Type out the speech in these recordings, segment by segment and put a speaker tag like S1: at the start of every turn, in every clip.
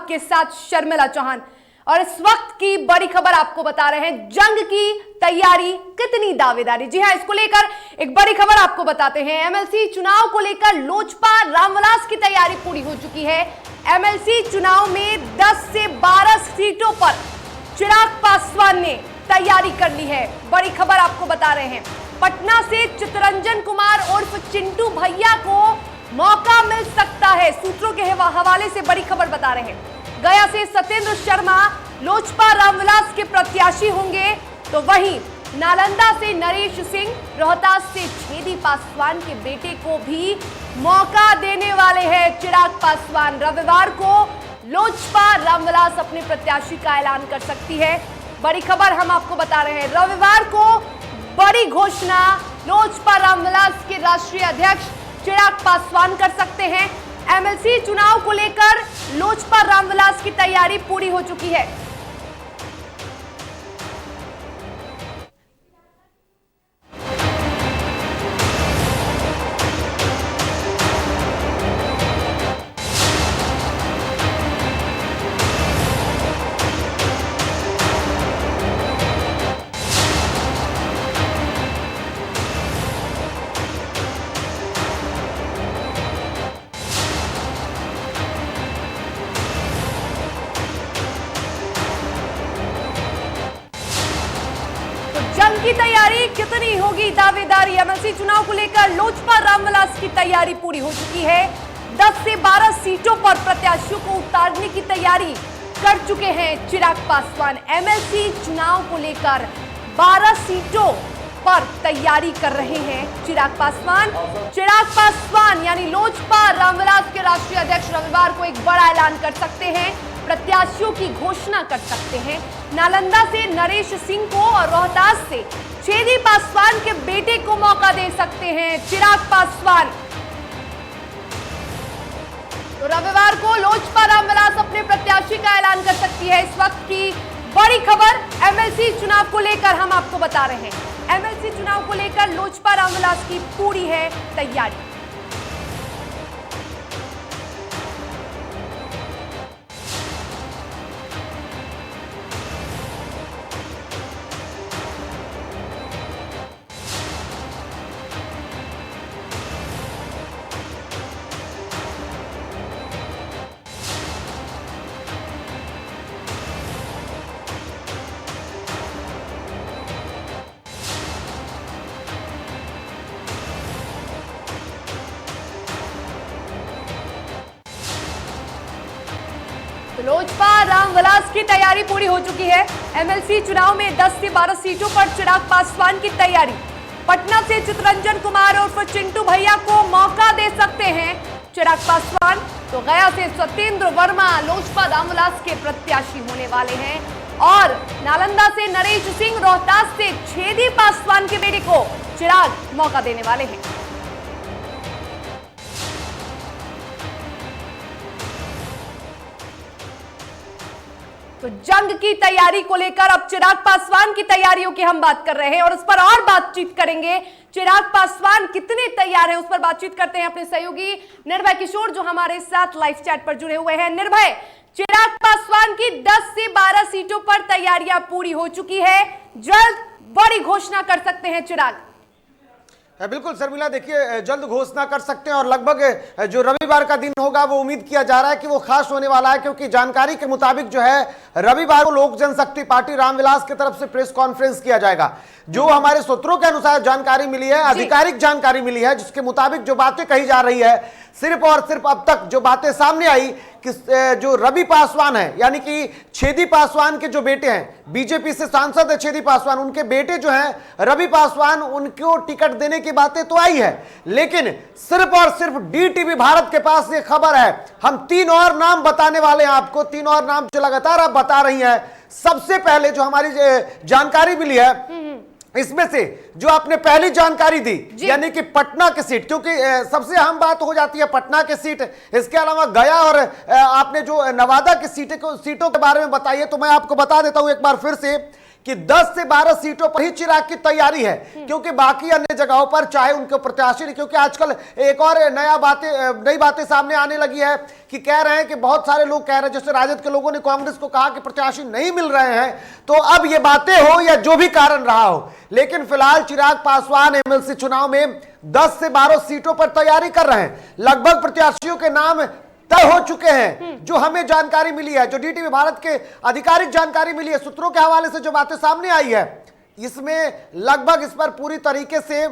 S1: आपके साथ शर्मिला चौहान। और इस वक्त की बड़ी खबर आपको बता रहे हैं, जंग की तैयारी कितनी दावेदारी। जी हां, इसको लेकर एक बड़ी खबर आपको बताते हैं। एमएलसी चुनाव को लेकर लोजपा रामविलास की तैयारी पूरी हो चुकी है। एमएलसी चुनाव में 10 से 12 सीटों पर चिराग पासवान ने तैयारी कर ली है। बड़ी खबर आपको बता रहे हैं, पटना से चितरंजन कुमार उर्फ चिंटू भैया को मौका मिल सकता है। सूत्रों के हवाले से बड़ी खबर बता रहे हैं, गया से सत्येंद्र शर्मा लोजपा रामविलास के प्रत्याशी होंगे, तो वहीं नालंदा से नरेश सिंह, रोहतास से छेदी पासवान के बेटे को भी मौका देने वाले हैं चिराग पासवान। रविवार को लोजपा रामविलास अपने प्रत्याशी का ऐलान कर सकती है। बड़ी खबर हम आपको बता रहे हैं, रविवार को बड़ी घोषणा लोजपा रामविलास के राष्ट्रीय अध्यक्ष चिराग पासवान कर सकते हैं। एमएलसी चुनाव को लेकर लोजपा रामविलास की तैयारी पूरी हो चुकी है। जंग की तैयारी कितनी होगी दावेदारी। एमएलसी चुनाव को लेकर लोजपा रामविलास की तैयारी पूरी हो चुकी है। 10 से 12 सीटों पर प्रत्याशियों को उतारने की तैयारी कर चुके हैं चिराग पासवान। एमएलसी चुनाव को लेकर 12 सीटों पर तैयारी कर रहे हैं चिराग पासवान। चिराग पासवान यानी लोजपा रामविलास के राष्ट्रीय अध्यक्ष रविवार को एक बड़ा ऐलान कर सकते हैं, प्रत्याशियों की घोषणा कर सकते हैं। नालंदा से नरेश सिंह को और रोहतास से छेदी पासवान के बेटे को मौका दे सकते हैं चिराग पासवान। तो रविवार को लोजपा रामविलास अपने प्रत्याशी का ऐलान कर सकती है। इस वक्त की बड़ी खबर एमएलसी चुनाव को लेकर हम आपको बता रहे हैं। एमएलसी चुनाव को लेकर लोजपा रामविलास की पूरी है तैयारी। तो लोजपा रामविलास की तैयारी पूरी हो चुकी है। एमएलसी चुनाव में 10 से 12 सीटों पर चिराग पासवान की तैयारी। पटना से चितरंजन कुमार और चिंटू भैया को मौका दे सकते हैं चिराग पासवान। तो गया से सत्येंद्र वर्मा लोजपा रामविलास के प्रत्याशी होने वाले हैं और नालंदा से नरेश सिंह, रोहतास से छेदी पासवान के बेटे को चिराग मौका देने वाले हैं। तो जंग की तैयारी को लेकर अब चिराग पासवान की तैयारियों की हम बात कर रहे हैं और उस पर और बातचीत करेंगे। चिराग पासवान कितने तैयार हैं उस पर बातचीत करते हैं अपने सहयोगी निर्भय किशोर, जो हमारे साथ लाइव चैट पर जुड़े हुए हैं। निर्भय, चिराग पासवान की 10 से 12 सीटों पर तैयारियां पूरी हो चुकी है, जल्द बड़ी घोषणा कर सकते हैं चिराग।
S2: बिल्कुल शर्मिला, देखिए जल्द घोषणा कर सकते हैं और लगभग जो रविवार का दिन होगा वो उम्मीद किया जा रहा है कि वो खास होने वाला है, क्योंकि जानकारी के मुताबिक जो है रविवार को लोक जनशक्ति पार्टी रामविलास की तरफ से प्रेस कॉन्फ्रेंस किया जाएगा। जो हमारे सूत्रों के अनुसार जानकारी मिली है, आधिकारिक जानकारी मिली है, जिसके मुताबिक जो बातें कही जा रही है, सिर्फ और सिर्फ अब तक जो बातें सामने आई कि जो रवि पासवान है यानी कि छेदी पासवान के जो बेटे हैं, बीजेपी से सांसद है छेदी पासवान, उनके बेटे जो हैं रवि पासवान, उनको टिकट देने की बातें तो आई है, लेकिन सिर्फ और सिर्फ डीटीवी भारत के पास ये खबर है। हम 3 और नाम बताने वाले हैं आपको, 3 और नाम जो लगातार आप बता रही हैं। सबसे पहले जो हमारी जानकारी मिली है, इसमें से जो आपने पहली जानकारी दी यानी कि पटना की सीट, क्योंकि सबसे अहम बात हो जाती है पटना की सीट, इसके अलावा गया और आपने जो नवादा की सीटों के बारे में बताई है, तो मैं आपको बता देता हूं एक बार फिर से कि 10 से 12 सीटों पर ही चिराग की तैयारी है, क्योंकि बाकी अन्य जगहों पर चाहे उनके प्रत्याशी नहीं, क्योंकि आजकल एक और नई बातें सामने आने लगी है कि कह रहे हैं कि बहुत सारे लोग कह रहे हैं, जैसे राजद के लोगों ने कांग्रेस को कहा कि प्रत्याशी नहीं मिल रहे हैं। तो अब ये बातें हो या जो भी कारण रहा हो, लेकिन फिलहाल चिराग पासवान एमएलसी चुनाव में 10 से 12 सीटों पर तैयारी कर रहे हैं। लगभग प्रत्याशियों के नाम तय हो चुके हैं, जो हमें जानकारी मिली है, जो डीटीवी भारत के आधिकारिक जानकारी मिली है, सूत्रों के हवाले से जो बातें सामने आई है, इसमें लगभग इस पर पूरी तरीके से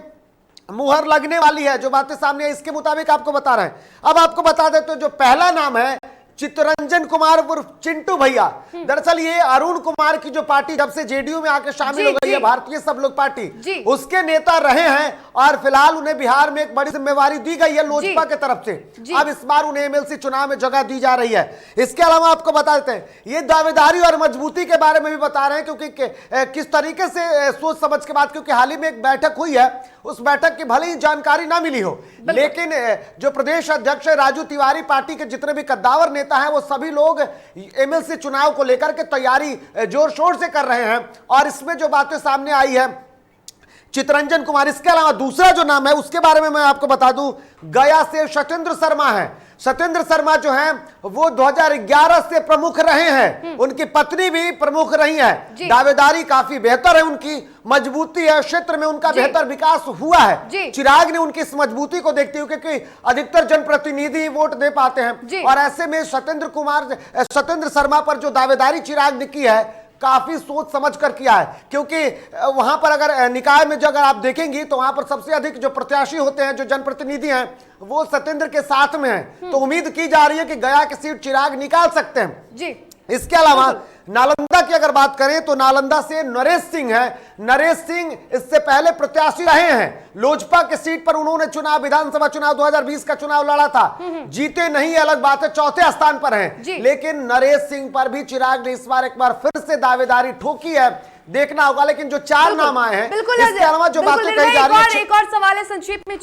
S2: मुहर लगने वाली है। जो बातें सामने आई इसके मुताबिक आपको बता रहे हैं। अब आपको बता देते हैं, जो पहला नाम है चित्तरंजन कुमार उर्फ चिंटू भैया। दरअसल ये अरुण कुमार की जो पार्टी जब से जेडीयू में आके शामिल हो गई है, भारतीय सब लोग पार्टी, उसके नेता रहे हैं और फिलहाल उन्हें बिहार में एक बड़ी जिम्मेवारी दी गई है लोजपा के तरफ से। अब इस बार उन्हें एमएलसी चुनाव में जगह दी जा रही है। इसके अलावा आपको बता देते हैं, ये दावेदारी और मजबूती के बारे में भी बता रहे हैं, क्योंकि किस तरीके से सोच समझ के बाद, क्योंकि हाल ही में एक बैठक हुई है, उस बैठक की भले ही जानकारी ना मिली हो, लेकिन जो प्रदेश अध्यक्ष राजू तिवारी, पार्टी के जितने भी कद्दावर नेता हैं, वो सभी लोग एमएलसी चुनाव को लेकर के तैयारी जोर शोर से कर रहे हैं। और इसमें जो बातें सामने आई है चित्तरंजन कुमार, इसके अलावा दूसरा जो नाम है उसके बारे में मैं आपको बता दूं, गया से सत्येंद्र शर्मा है। सत्येंद्र शर्मा जो हैं वो 2011 से प्रमुख रहे हैं, उनकी पत्नी भी प्रमुख रही है। दावेदारी काफी बेहतर है, उनकी मजबूती है, क्षेत्र में उनका बेहतर विकास हुआ है। चिराग ने उनकी इस मजबूती को देखते हुए, क्योंकि अधिकतर जनप्रतिनिधि वोट दे पाते हैं, और ऐसे में सत्येंद्र शर्मा पर जो दावेदारी चिराग ने की है काफी सोच समझ कर किया है, क्योंकि वहां पर अगर निकाय में जो अगर आप देखेंगी तो वहां पर सबसे अधिक जो प्रत्याशी होते हैं, जो जनप्रतिनिधि हैं, वो सत्येंद्र के साथ में हैं। तो उम्मीद की जा रही है कि गया की सीट चिराग निकाल सकते हैं। इसके अलावा नालंदा की अगर बात करें तो नालंदा से नरेश सिंह है। नरेश सिंह इससे पहले प्रत्याशी रहे हैं, लोजपा के सीट पर उन्होंने विधानसभा चुनाव 2020 का चुनाव लड़ा था, जीते नहीं, अलग बात है, चौथे स्थान पर हैं। लेकिन नरेश सिंह पर भी चिराग ने इस बार एक बार फिर से दावेदारी ठोकी है, देखना होगा। लेकिन जो चार नाम आए हैं, इसके अलावा जो बातें कही जा रही है,
S1: एक और सवाल है संक्षिप्त में।